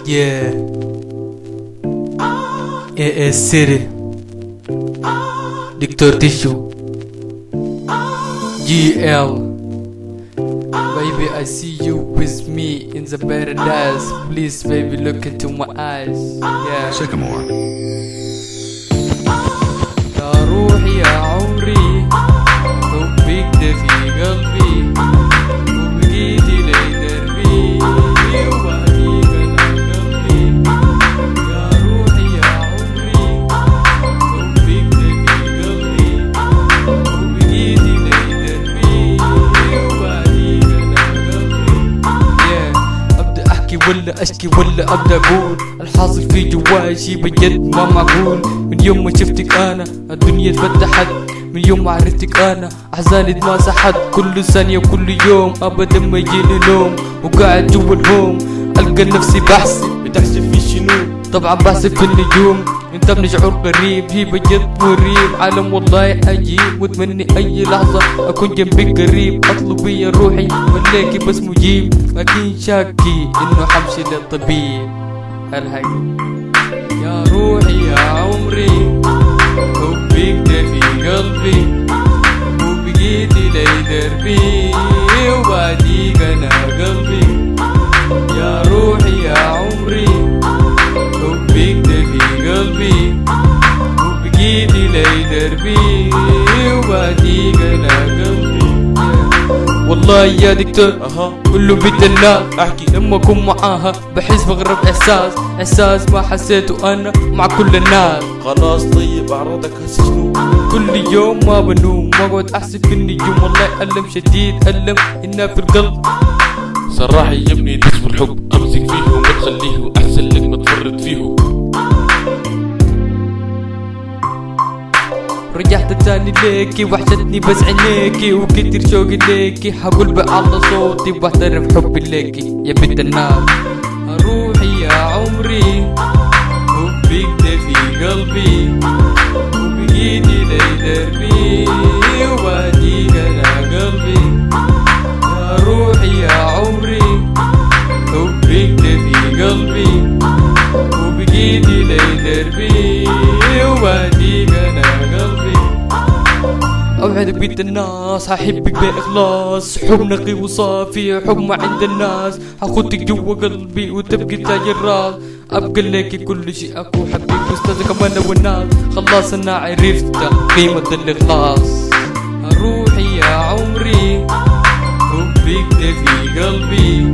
Yeah. AS City. Dictor Tissue. GL. Baby, I see you with me in the paradise. Please, baby, look into my eyes. Yeah. Sycamore. يا روحي يا عمري، حبك ده في قلبي، وبقيتي لي دربي، وبعديك انا قلبي. يا روحي يا عمري، حبك ده في قلبي، وبقيتي لي دربي، وبعديك انا قلبي. ابدا احكي ولا اشكي ولا ابدا اقول الحاصل في جواي شي بجد ما معقول. من يوم ما شفتك انا الدنيا اتفتحت، من يوم ما عرفتك انا احزاني اتمسحت. كل ثانية وكل يوم ابدا ما يجيني نوم، وقاعد جوا الهوم القى نفسي بتحسب في شنو؟ طبعا بحسب في النجوم. انت من شعور غريب، هي بجد مريب، عالم والله عجيب، واتمنى اي لحظة اكون جنبك قريب. اطلب يا روحي وليكي بس مجيب، اكيد شاكي انه حمشي للطبيب. الحقي يا روحي يا عمري، حبك ده في قلبي، وبقيتي لي دربي، وبعديك انا قلبي. يا روحي يا عمري، حبك ده في قلبي، وبقيتي لي دربي، وبعديك انا قلبي. والله يا دكتور كله بدنا احكي، لما اكون معاها بحس بغرب احساس ما حسيته انا مع كل الناس. خلاص طيب اعراضك هسه شنو؟ كل يوم ما بنوم واقعد احسب في النجوم، والله الم شديد، الم هنا في القلب. صراحة يا ابني تسوى الحب، امسك فيه وما تخليه، احسن لك ما تفرط فيه. رجعت تاني ليكي وحشتني بس عينيكي، وكتير شوقي ليكي، حقول بأعلى صوتي واحترف حبي ليكي يا بنت الناس. روحي يا عمري، حبك ده في قلبي، وبقيتي لي دربي، وبعديك انا قلبي. يا روحي يا عمري، حبك ده في قلبي، وبقيتي لي دربي، وبعديك انا قلبي. اوعدك بيت الناس ححبك باخلاص، حب نقي وصافي، حب ما عند الناس. حاخدك جوا قلبي وتبقي تاج الراس، ابقى لك كل شيء، اكو حبيب استاذ كمان والناس. خلاص انا عرفت قيمة الاخلاص. روحي يا عمري، حبك ده في قلبي،